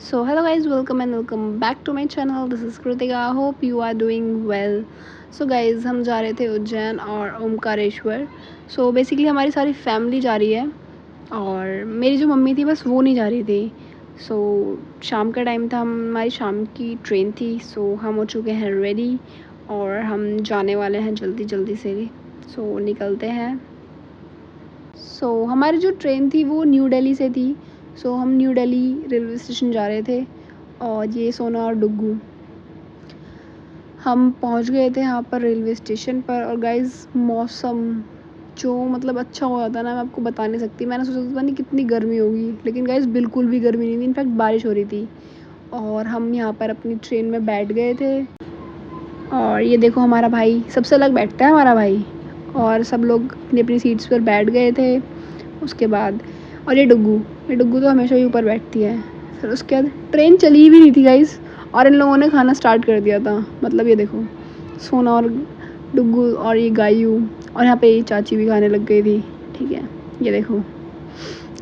So hello guys, welcome and welcome back to my channel. This is Kritika. Hope you are doing well. So guys, हम जा रहे थे उज्जैन और Omkareshwar. So basically हमारी सारी family जा रही है और मेरी जो मम्मी थी बस वो नहीं जा रही थी. So शाम का टाइम था, हमारी शाम की ट्रेन थी. So हम हो चुके हैं रेडी और हम जाने वाले हैं जल्दी जल्दी से. So निकलते हैं. हमारी जो ट्रेन थी वो न्यू दिल्ली से थी. हम न्यू दिल्ली रेलवे स्टेशन जा रहे थे और ये सोना और डुग्गू हम पहुंच गए थे यहाँ पर रेलवे स्टेशन पर. और गाइस मौसम जो मतलब अच्छा हो जाता ना, मैं आपको बता नहीं सकती. मैंने सोचा था नहीं कितनी गर्मी होगी, लेकिन गाइस बिल्कुल भी गर्मी नहीं थी. इनफैक्ट बारिश हो रही थी और हम यहाँ पर अपनी ट्रेन में बैठ गए थे. और ये देखो हमारा भाई सबसे अलग बैठता है हमारा भाई. और सब लोग अपनी अपनी सीट्स पर बैठ गए थे. उसके बाद और ये डुग्गू तो हमेशा ही ऊपर बैठती है. फिर उसके बाद ट्रेन चली भी नहीं थी गाइस और इन लोगों ने खाना स्टार्ट कर दिया था. मतलब ये देखो सोना और डुग्गू और ये गायू और यहाँ पे ये चाची भी खाने लग गई थी. ठीक है, ये देखो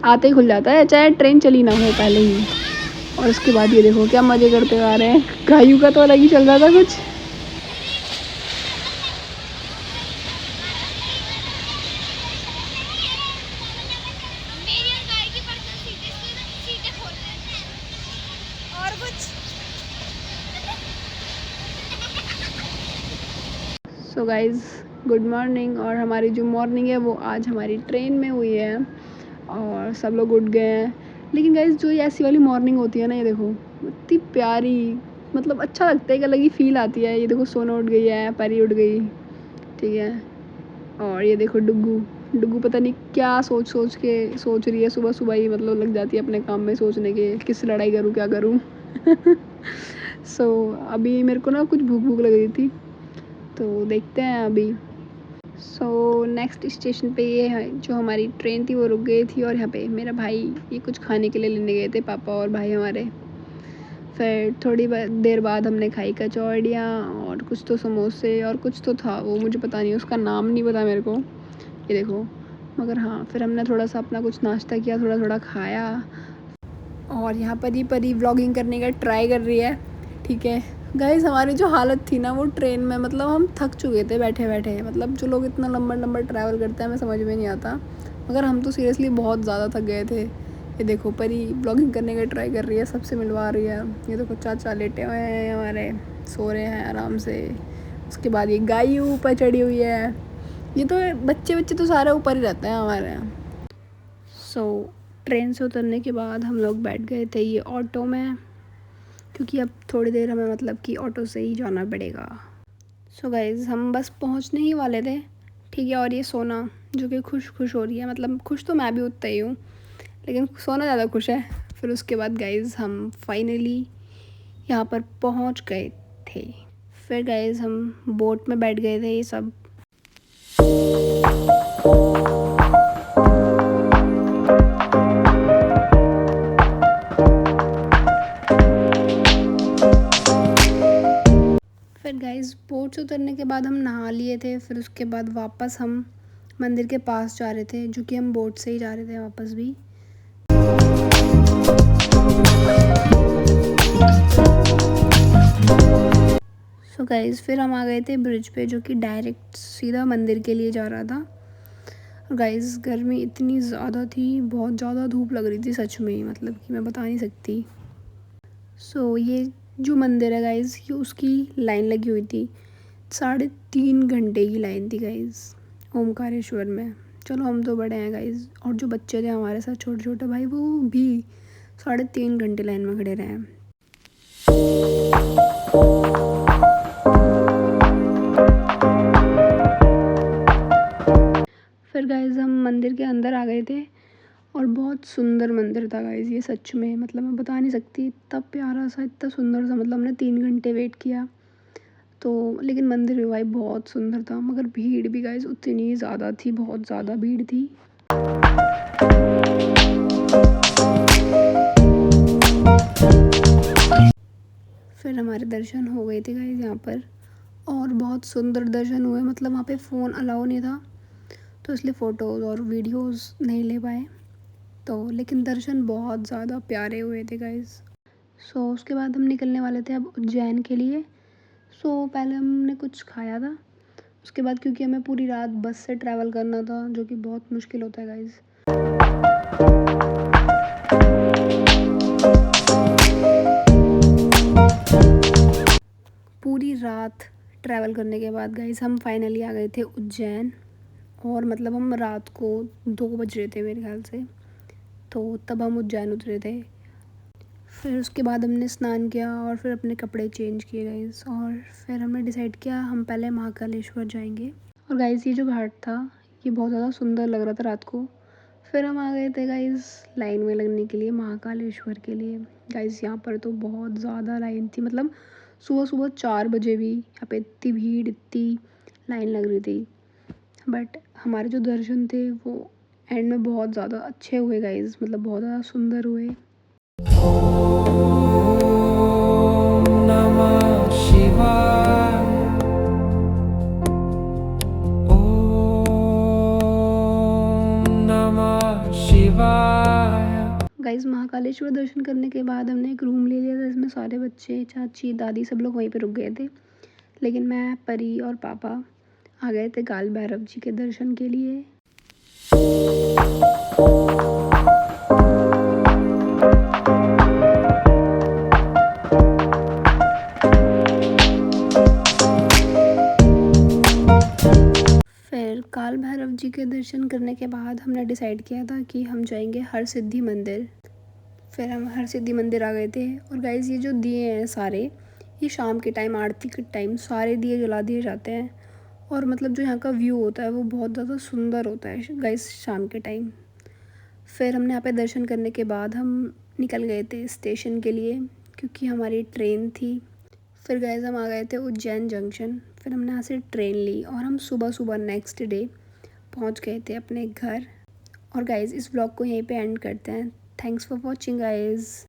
आते ही खुल जाता है चाहे ट्रेन चली ना हो पहले ही. और उसके बाद ये देखो क्या मज़े करते आ रहे हैं. गायू का तो अलग ही चल रहा था कुछ. So guys good morning. और हमारी जो मॉर्निंग है वो आज हमारी ट्रेन में हुई है और सब लोग उठ गए हैं. लेकिन गाइज़ जो ये ऐसी वाली मॉर्निंग होती है ना, ये देखो इतनी प्यारी, मतलब अच्छा लगता है. एक अलग ही फील आती है. ये देखो सोना उठ गई है, परी उठ गई. ठीक है, और ये देखो डुग्गू डुग्गू पता नहीं क्या सोच रही है. सुबह सुबह ही मतलब लग जाती है अपने काम में सोचने के, किस लड़ाई करूँ क्या करूँ. अभी मेरे को ना कुछ भूख भूख लग रही थी तो देखते हैं अभी. नेक्स्ट स्टेशन पे ये है जो हमारी ट्रेन थी वो रुक गई थी. और यहाँ पे मेरा भाई ये कुछ खाने के लिए लेने गए थे, पापा और भाई हमारे. फिर थोड़ी देर बाद हमने खाई कचौड़ियाँ और कुछ तो समोसे और कुछ तो था वो मुझे पता नहीं, उसका नाम नहीं पता मेरे को. ये देखो, मगर हाँ फिर हमने थोड़ा सा अपना कुछ नाश्ता किया, थोड़ा थोड़ा खाया. और यहाँ पर ही परी व्लॉगिंग करने का ट्राई कर रही है. ठीक है गाइस, हमारी जो हालत थी ना वो ट्रेन में, मतलब हम थक चुके थे बैठे बैठे. मतलब जो लोग इतना लंबा लंबा ट्रैवल करते हैं हमें समझ में नहीं आता, मगर हम तो सीरियसली बहुत ज़्यादा थक गए थे. ये देखो परी व्लॉगिंग करने का ट्राई कर रही है, सबसे मिलवा रही है. ये देखो चाचा लेटे हुए हैं हमारे, सो रहे हैं आराम से. उसके बाद ये गाय ऊपर चढ़ी हुई है. ये तो बच्चे बच्चे तो सारे ऊपर ही रहते हैं हमारे यहाँ. ट्रेन से उतरने के बाद हम लोग बैठ गए थे ये ऑटो में, क्योंकि अब थोड़ी देर हमें मतलब कि ऑटो से ही जाना पड़ेगा. गाइज़ हम बस पहुंचने ही वाले थे. ठीक है, और ये सोना जो कि खुश खुश हो रही है, मतलब खुश तो मैं भी उतना ही हूँ लेकिन सोना ज़्यादा खुश है. फिर उसके बाद गाइज़ हम फाइनली यहाँ पर पहुँच गए थे. फिर गाइज़ हम बोट में बैठ गए थे ये सब. फिर गाइस बोट से उतरने के बाद हम नहा लिए थे. फिर उसके बाद वापस हम मंदिर के पास जा रहे थे, जो कि हम बोट से ही जा रहे थे वापस भी. गाइस फिर हम आ गए थे ब्रिज पे, जो कि डायरेक्ट सीधा मंदिर के लिए जा रहा था. गाइस गर्मी इतनी ज़्यादा थी, बहुत ज़्यादा धूप लग रही थी सच में, मतलब कि मैं बता नहीं सकती. ये जो मंदिर है गाइस, ये उसकी लाइन लगी हुई थी. 3.5 घंटे की लाइन थी गाइस ओमकारेश्वर में. चलो हम तो बड़े हैं गाइस, और जो बच्चे थे हमारे साथ छोटे छोटे भाई, वो भी 3.5 घंटे लाइन में खड़े रहे. फिर गाइस हम मंदिर के अंदर आ गए थे और बहुत सुंदर मंदिर था गाइस ये सच में, मतलब मैं बता नहीं सकती. इतना प्यारा सा, इतना सुंदर सा, मतलब हमने 3 घंटे वेट किया तो. लेकिन मंदिर भी भाई बहुत सुंदर था, मगर भीड़ भी गाइस उतनी ज़्यादा थी, बहुत ज़्यादा भीड़ थी. फिर हमारे दर्शन हो गए थे गाइस यहाँ पर, और बहुत सुंदर दर्शन हुए. मतलब वहाँ पे फ़ोन अलाउ नहीं था तो इसलिए फ़ोटोज़ और वीडियोज़ नहीं ले पाए तो. लेकिन दर्शन बहुत ज़्यादा प्यारे हुए थे गाइस. सो उसके बाद हम निकलने वाले थे अब उज्जैन के लिए। सो पहले हमने कुछ खाया था, उसके बाद क्योंकि हमें पूरी रात बस से ट्रैवल करना था जो कि बहुत मुश्किल होता है गाइज़। पूरी रात ट्रैवल करने के बाद गाइज़ हम फाइनली आ गए थे उज्जैन, और मतलब हम रात को 2 बज रहे थे मेरे ख्याल से, तो तब हम उज्जैन उतरे थे। फिर उसके बाद हमने स्नान किया और फिर अपने कपड़े चेंज किए गाइज़, और फिर हमने डिसाइड किया हम पहले महाकालेश्वर जाएंगे। और गाइज़ ये जो घाट था ये बहुत ज़्यादा सुंदर लग रहा था रात को। फिर हम आ गए थे गाइज़ लाइन में लगने के लिए महाकालेश्वर के लिए। गाइज़ यहाँ पर तो बहुत ज़्यादा लाइन थी, मतलब सुबह सुबह 4 बजे भी यहाँ पे इतनी भीड़, इतनी लाइन लग रही थी। बट हमारे जो दर्शन थे वो एंड में बहुत ज़्यादा अच्छे हुए गाइज़, मतलब बहुत ज़्यादा सुंदर हुए। गाइज़ महाकालेश्वर दर्शन करने के बाद हमने एक रूम ले लिया था जिसमें सारे बच्चे, चाची, दादी सब लोग वहीं पे रुक गए थे। लेकिन मैं, परी और पापा आ गए थे काल भैरव जी के दर्शन के लिए। फिर काल भैरव जी के दर्शन करने के बाद हमने डिसाइड किया था कि हम जाएंगे हरसिद्धि मंदिर। फिर हम हरसिद्धि मंदिर आ गए थे। और गाइज़ ये जो दिए हैं सारे, ये शाम के टाइम आरती के टाइम सारे दिए जला दिए जाते हैं, और मतलब जो यहाँ का व्यू होता है वो बहुत ज़्यादा सुंदर होता है गाइज़ शाम के टाइम। फिर हमने यहाँ पे दर्शन करने के बाद हम निकल गए थे स्टेशन के लिए क्योंकि हमारी ट्रेन थी। फिर गाइज़ हम आ गए थे उज्जैन जंक्शन। फिर हमने यहाँ से ट्रेन ली और हम सुबह सुबह नेक्स्ट डे पहुँच गए थे अपने घर। और गाइज़ इस व्लॉग को यहीं पे एंड करते हैं। Thanks for watching guys.